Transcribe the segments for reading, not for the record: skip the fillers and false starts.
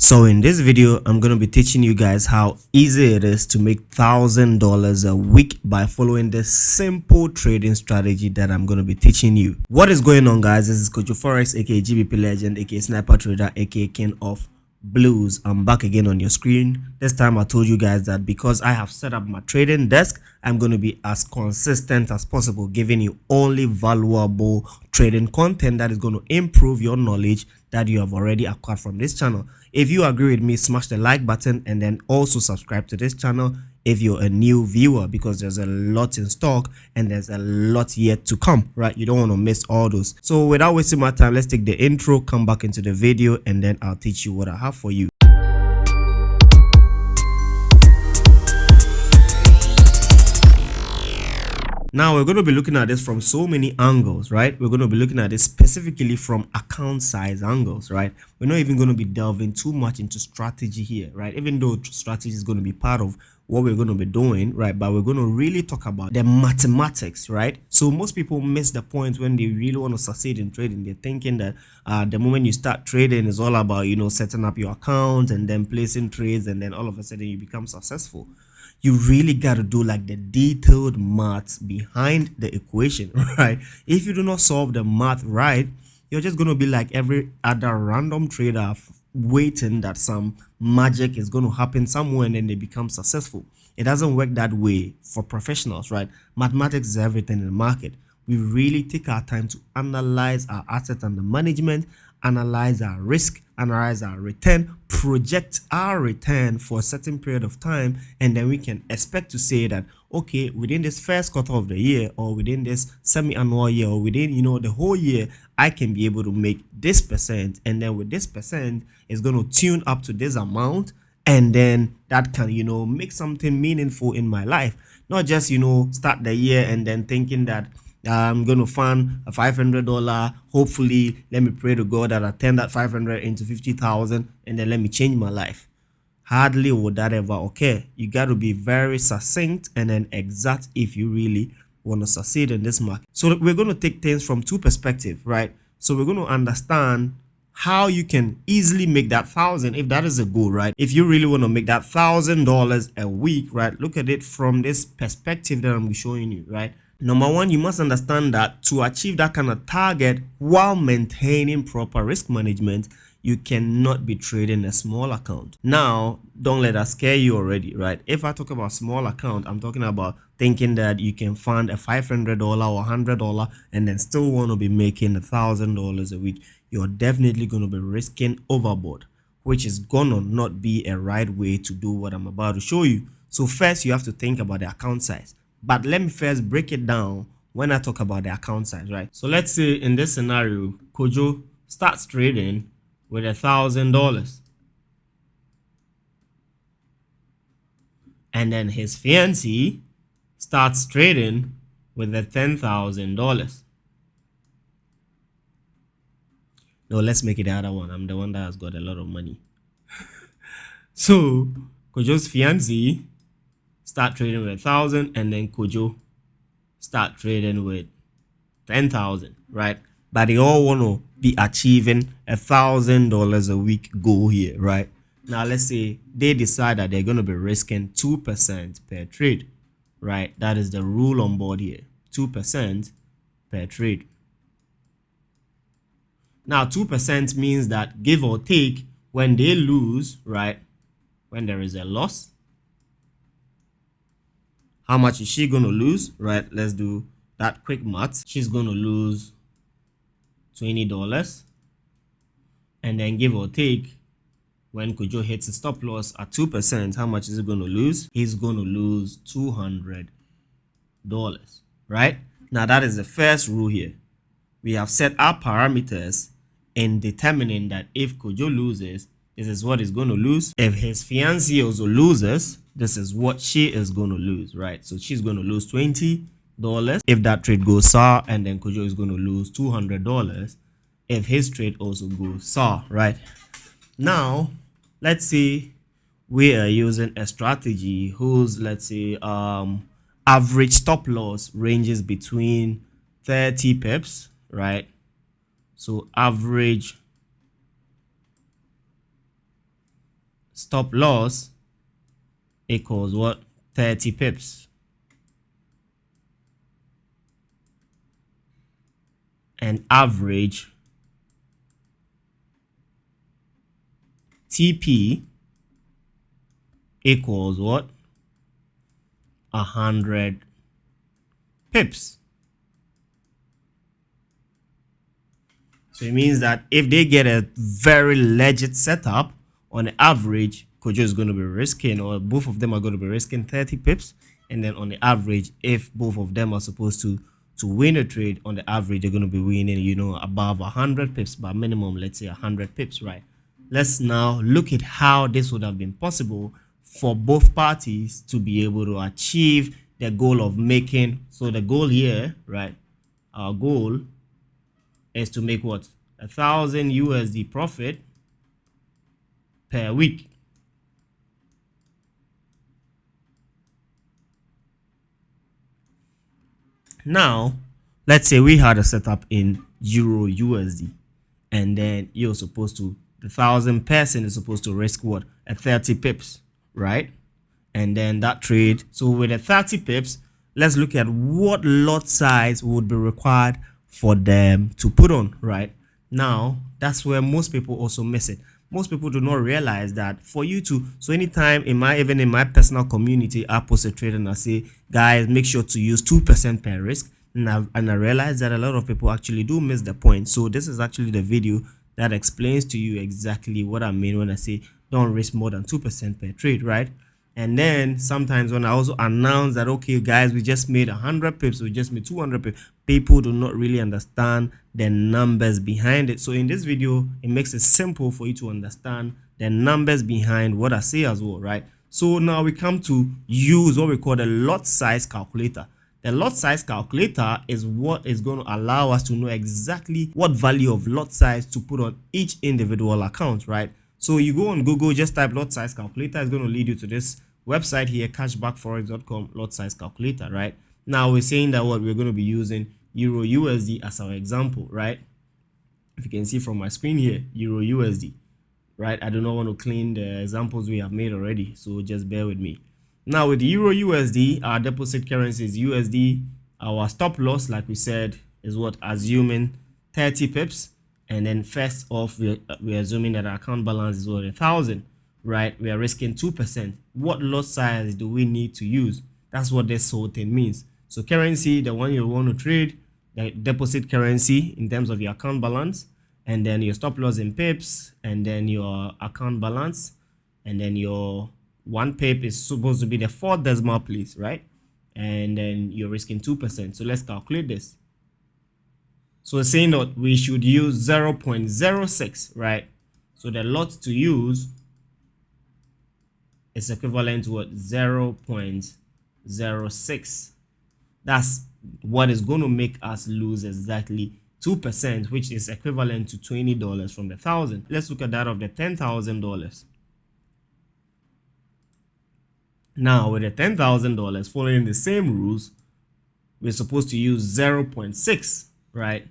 So in this video, I'm going to be teaching you guys how easy it is to make $1,000 a week by following this simple trading strategy that I'm going to be teaching you. What is going on, guys? This is KOJOFOREX, aka GBP Legend, aka Sniper Trader, aka King of Blues. I'm back again on your screen. This time I told you guys that because I have set up my trading desk, I'm going to be as consistent as possible, giving you only valuable trading content that is going to improve your knowledge that you have already acquired from this channel. If you agree with me, smash the like button and then also subscribe to this channel if you're a new viewer, because there's a lot in stock and there's a lot yet to come, right? You don't want to miss all those. So without wasting my time, let's take the intro, come back into the video, and then I'll teach you what I have for you. Now we're going to be looking at this from so many angles, right? We're going to be looking at this specifically from account size angles, right? We're not even going to be delving too much into strategy here, right? Even though strategy is going to be part of what we're going to be doing, right? But we're going to really talk about the mathematics, right? So most people miss the point when they really want to succeed in trading. They're thinking that the moment you start trading is all about, you know, setting up your account and then placing trades, and then all of a sudden you become successful. You really got to do like the detailed maths behind the equation, right? If you do not solve the math right, you're just going to be like every other random trader waiting that some magic is going to happen somewhere and then they become successful. It doesn't work that way for professionals, right? Mathematics is everything in the market. We really take our time to analyze our assets under management, analyze our risk, analyze our return, project our return for a certain period of time, and then we can expect to say that, okay, within this first quarter of the year, or within this semi-annual year, or within, you know, the whole year, I can be able to make this percent, and then with this percent, it's going to tune up to this amount, and then that can, you know, make something meaningful in my life. Not just, you know, start the year and then thinking that I'm going to fund a $500. Hopefully, let me pray to God that I turn that 500 into 50,000 and then let me change my life. Hardly would that ever occur. You got to be very succinct and then exact if you really want to succeed in this market. So we're going to take things from two perspectives, right? So we're going to understand how you can easily make that 1,000 if that is a goal, right? If you really want to make that $1,000 a week, right? Look at it from this perspective that I'm showing you, right? Number one, you must understand that to achieve that kind of target while maintaining proper risk management, you cannot be trading a small account. Now, don't let that scare you already, right? If I talk about small account, I'm talking about thinking that you can fund a $500 or $100 and then still want to be making $1,000 a week. You're definitely going to be risking overboard, which is gonna not be a right way to do what I'm about to show you. So first, you have to think about the account size. But let me first break it down when I talk about the account size, right? So let's say in this scenario, Kojo starts trading with $1,000. And then his fiancée starts trading with $10,000. No, let's make it the other one. I'm the one that has got a lot of money. So Kojo's fiancée start trading with 1,000, and then Kojo start trading with 10,000, right? But they all want to be achieving $1,000 a week goal here, right? Now let's say they decide that they're going to be risking 2% per trade, right? That is the rule on board here, 2% per trade. Now 2% means that give or take, when they lose, right, when there is a loss, how much is she going to lose, right? Let's do that quick math. She's going to lose $20. And then give or take, when Kojo hits a stop loss at 2%, how much is he going to lose? He's going to lose $200, right? Now that is the first rule here. We have set our parameters in determining that if Kojo loses, this is what he's going to lose. If his fiancée also loses, this is what she is going to lose, right? So she's going to lose $20 if that trade goes sour, and then Kojo is going to lose $200 if his trade also goes sour, right? Now, let's say we are using a strategy whose, let's say, average stop loss ranges between 30 pips, right? So average stop loss equals what? 30 pips. And average TP equals what? 100 pips. So it means that if they get a very legit setup, on the average, KOJO is going to be risking, or both of them are going to be risking 30 pips. And then on the average, if both of them are supposed to win a trade, on the average, they're going to be winning, you know, above 100 pips, but minimum, let's say 100 pips, right? Let's now look at how this would have been possible for both parties to be able to achieve the goal of making. So the goal here, right? Our goal is to make what? 1,000 USD profit per week. Now, let's say we had a setup in Euro USD, and then you're supposed to, the 1,000 person is supposed to risk what? At 30 pips, right? And then that trade, so with the 30 pips, let's look at what lot size would be required for them to put on, right? Now, that's where most people also miss it. Most people do not realize that for you to, so anytime even in my personal community, I post a trade and I say, guys, make sure to use 2% per risk. And I realize that a lot of people actually do miss the point. So this is actually the video that explains to you exactly what I mean when I say don't risk more than 2% per trade, right? And then sometimes when I also announce that, okay, guys, we just made 100 pips, we just made 200 pips, people do not really understand the numbers behind it. So in this video, it makes it simple for you to understand the numbers behind what I say as well, right? So now we come to use what we call the lot size calculator. The lot size calculator is what is going to allow us to know exactly what value of lot size to put on each individual account, right? So you go on Google, just type lot size calculator. It's going to lead you to this website here, cashbackforex.com, lot size calculator, right? Now we're saying that what we're going to be using Euro USD as our example, right? If you can see from my screen here, Euro USD, right? I do not want to clean the examples we have made already, so just bear with me. Now with Euro USD, our deposit currency is USD. Our stop loss, like we said, is what? Assuming 30 pips. And then first off, we're assuming that our account balance is what? 1,000, right? We are risking 2%. What lot size do we need to use? That's what this whole thing means. So currency, the one you want to trade, the deposit currency in terms of your account balance, and then your stop loss in pips, and then your account balance, and then your 1 pip is supposed to be the 4th decimal place, right? And then you're risking 2%. So let's calculate this. So it's saying that we should use 0.06, right? So the lot to use is equivalent to what? 0.06. That's what is going to make us lose exactly 2%, which is equivalent to $20 from the 1,000. Let's look at that of the $10,000. Now with the $10,000, following the same rules, we're supposed to use 0.6, right?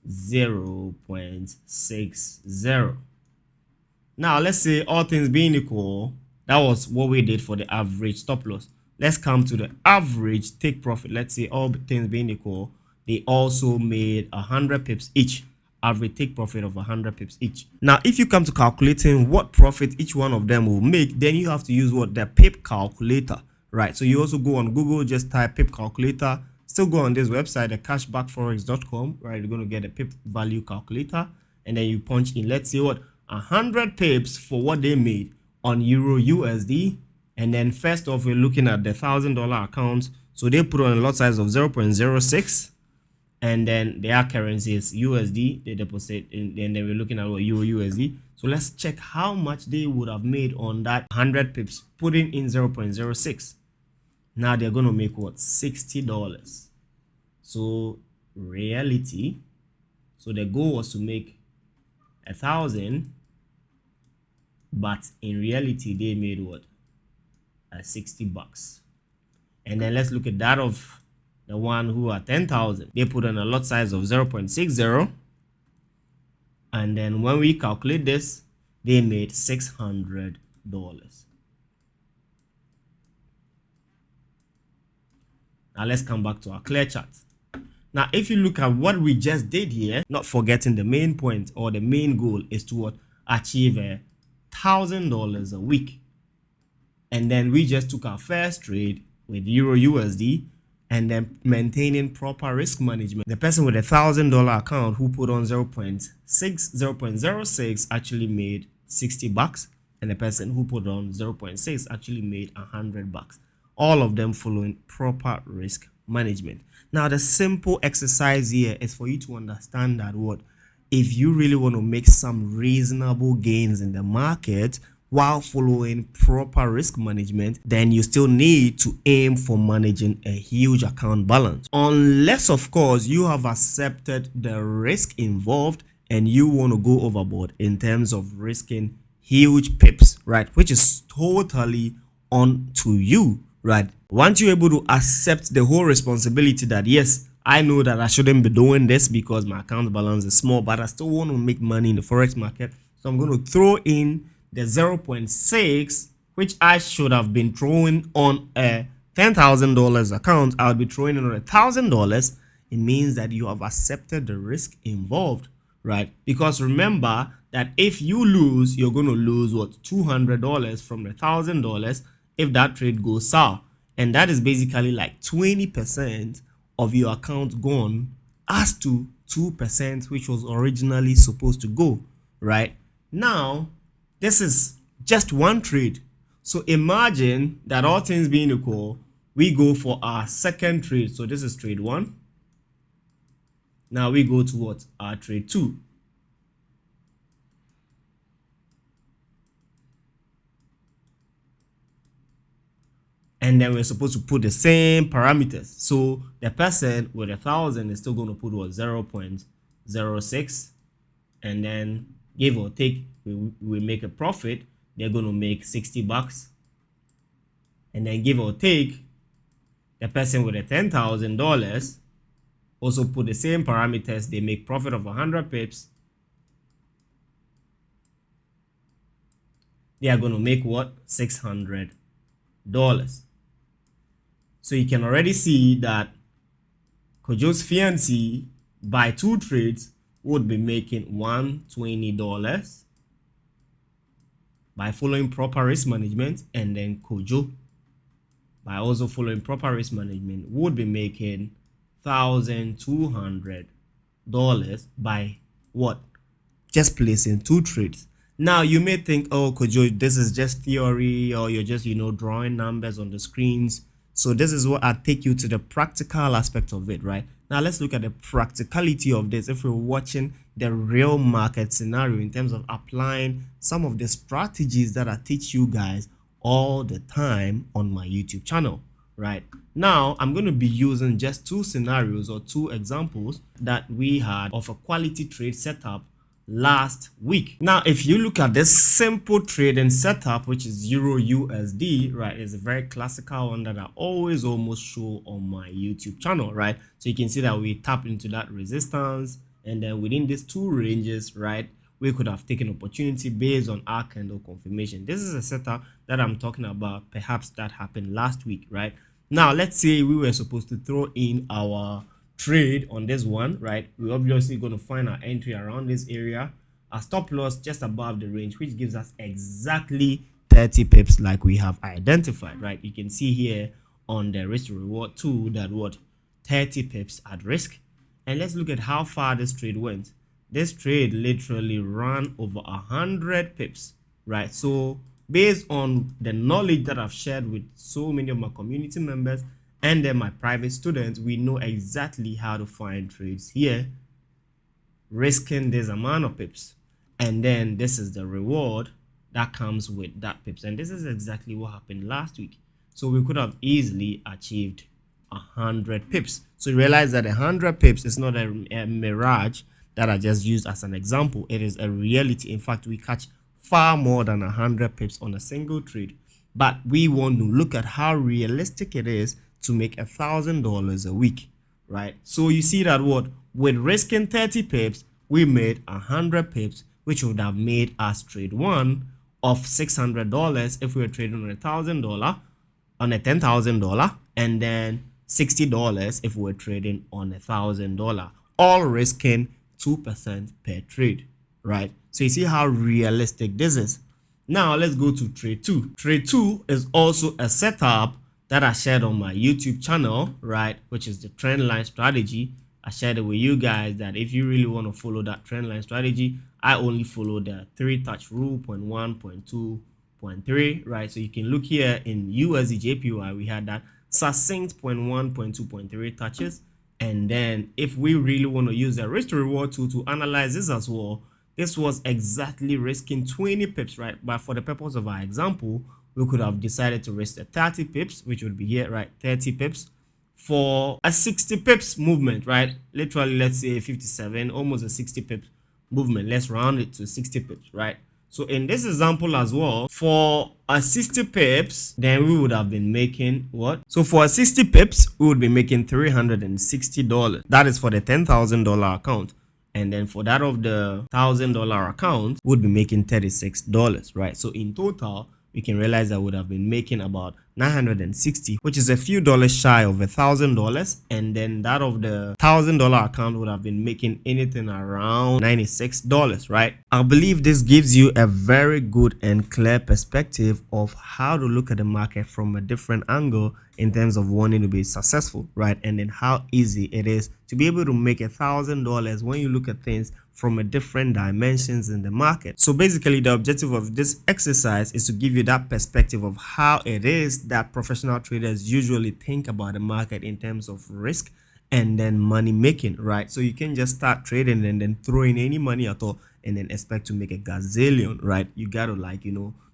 0.60. Now let's say all things being equal, that was what we did for the average stop loss. Let's come to the average take profit. Let's say all things being equal, they also made 100 pips each. Average take profit of 100 pips each. Now if you come to calculating what profit each one of them will make, then you have to use what? The pip calculator, right? So you also go on Google, just type pip calculator. Still go on this website, the cashbackforex.com, right? You're going to get a pip value calculator, and then you punch in, let's say what? 100 pips for what they made on Euro USD. And then first off, we're looking at the $1,000 accounts. So they put on a lot size of 0.06, and then their currency is USD. They deposit, and then we're looking at what? Euro USD. So let's check how much they would have made on that 100 pips, putting in 0.06. Now they're going to make what? $60. So reality, so the goal was to make 1,000, but in reality they made what? 60 bucks. And then let's look at that of the one who are 10,000. They put on a lot size of 0.60, and then when we calculate this, they made $600. Now let's come back to our clear chart. Now, if you look at what we just did here, not forgetting the main point or the main goal is to what? Achieve $1,000 a week. And then we just took our first trade with Euro USD and then maintaining proper risk management. The person with $1,000 account who put on 0.06 actually made $60, and the person who put on 0.6 actually made $100. All of them following proper risk management. Now, the simple exercise here is for you to understand that what if you really want to make some reasonable gains in the market while following proper risk management, then you still need to aim for managing a huge account balance. Unless, of course, you have accepted the risk involved and you want to go overboard in terms of risking huge pips, right? Which is totally on to you, right? Once you're able to accept the whole responsibility that, yes, I know that I shouldn't be doing this because my account balance is small, but I still want to make money in the Forex market. So I'm going to throw in the 0.6, which I should have been throwing on a $10,000 account. I would be throwing in on $1,000. It means that you have accepted the risk involved, right? Because remember that if you lose, you're going to lose what? $200 from the $1,000 if that trade goes south. And that is basically like 20% of your account gone as to 2% which was originally supposed to go, right? Now, this is just one trade. So imagine that all things being equal, we go for our second trade. So this is trade 1. Now we go to what? Our trade 2. And then we're supposed to put the same parameters. So the person with 1,000 is still going to put what? 0.06, and then give or take, we make a profit. They're going to make $60, and then give or take, the person with $10,000 also put the same parameters. They make profit of 100 pips. They are going to make what? $600. So you can already see that Kojo's fiancé by 2 trades would be making $120 by following proper risk management, and then Kojo, by also following proper risk management, would be making $1,200 by what? Just placing 2 trades. Now you may think, oh Kojo, this is just theory, or you're just drawing numbers on the screens. So this is what I take you to the practical aspect of it, right? Now let's look at the practicality of this. If we're watching the real market scenario in terms of applying some of the strategies that I teach you guys all the time on my YouTube channel, right? Now I'm going to be using just 2 scenarios or 2 examples that we had of a quality trade setup last week. Now if you look at this simple trading setup, which is Euro USD, right, it's a very classical one that I always almost show on my YouTube channel, right? So you can see that we tap into that resistance, and then within these 2 ranges, right, we could have taken opportunity based on our candle confirmation. This is a setup that I'm talking about, perhaps that happened last week, right? Now let's say we were supposed to throw in our trade on this one, right? We're obviously going to find our entry around this area, a stop loss just above the range, which gives us exactly 30 pips like we have identified, right? You can see here on the risk to reward tool that what? 30 pips at risk. And let's look at how far this trade went. This trade literally ran over 100 pips, right? So based on the knowledge that I've shared with so many of my community members and then my private students, we know exactly how to find trades here, risking this amount of pips. And then this is the reward that comes with that pips. And this is exactly what happened last week. So we could have easily achieved 100 pips. So you realize that 100 pips is not a mirage that I just used as an example. It is a reality. In fact, we catch far more than 100 pips on a single trade. But we want to look at how realistic it is to make $1,000 a week, right? So you see that what? With risking 30 pips, we made 100 pips which would have made us trade one of $600 if we were trading on $1,000 on a $10,000, and then $60 if we were trading on $1,000, all risking 2% per trade, right? So you see how realistic this is. Now let's go to trade 2. Trade 2 is also a setup that I shared on my YouTube channel, right, which is the trend line strategy. I shared it with you guys that if you really want to follow that trend line strategy, I only follow the 3-touch rule, 0.1, 0.2, 0.3, right? So you can look here in USD JPY, we had that succinct 0.1, 0.2, 0.3 touches. And then if we really want to use the risk to reward tool to analyze this as well, this was exactly risking 20 pips, right? But for the purpose of our example, we could have decided to risk the 30 pips, which would be here, right? 30 pips for a 60 pips movement, right? Literally, let's say 57, almost a 60 pips movement. Let's round it to 60 pips, right? So in this example as well, for a 60 pips, then we would have been making what? So for a 60 pips, we would be making $360. That is for the $10,000 account. And then for that of the $1,000 account, would be making $36, right? So in total, we can realize that would have been making about $960, which is a few dollars shy of $1,000. And then that of the $1,000 account would have been making anything around $96, right? I believe this gives you a very good and clear perspective of how to look at the market from a different angle in terms of wanting to be successful, right? And then how easy it is to be able to make $1,000 when you look at things from a different dimensions in the market. So basically the objective of this exercise is to give you that perspective of how it is that professional traders usually think about the market in terms of risk and then money making, right? So you can just start trading and then throw in any money at all and then expect to make a gazillion, right? You gotta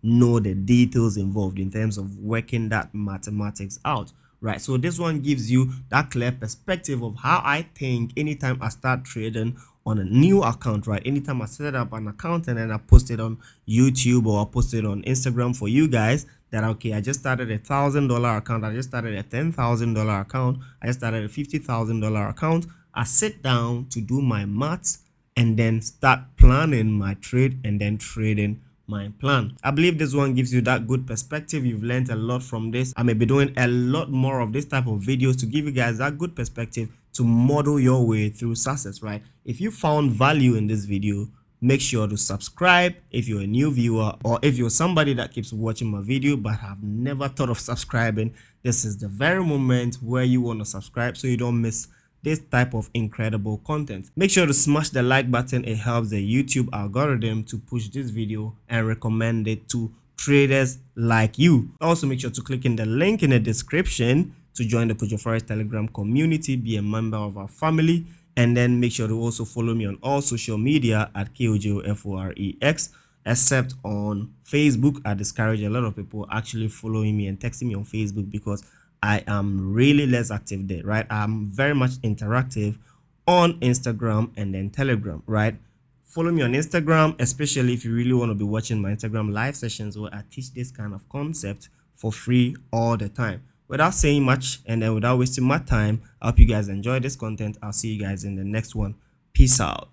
know the details involved in terms of working that mathematics out, right? So this one gives you that clear perspective of how I think anytime I start trading on a new account, right? Anytime I set up an account and then I post it on YouTube or I post it on Instagram for you guys, that okay, I just started a $1,000 account, I just started a $10,000 account, I just started a $50,000 account. I sit down to do my maths and then start planning my trade and then trading my plan. I believe this one gives you that good perspective. You've learned a lot from this. I may be doing a lot more of this type of videos to give you guys that good perspective to model your way through success, right? If you found value in this video, make sure to subscribe if you're a new viewer, or if you're somebody that keeps watching my video but have never thought of subscribing, this is the very moment where you want to subscribe so you don't miss this type of incredible content. Make sure to smash the like button. It helps the YouTube algorithm to push this video and recommend it to traders like you. Also make sure to click in the link in the description to join the KOJOFOREX Telegram community, be a member of our family, and then make sure to also follow me on all social media at KOJOFOREX, except on Facebook. I discourage a lot of people actually following me and texting me on Facebook because I am really less active there, right? I'm very much interactive on Instagram and then Telegram, right? Follow me on Instagram, especially if you really want to be watching my Instagram live sessions where I teach this kind of concept for free all the time. Without saying much and then without wasting my time, I hope you guys enjoy this content. I'll see you guys in the next one. Peace out.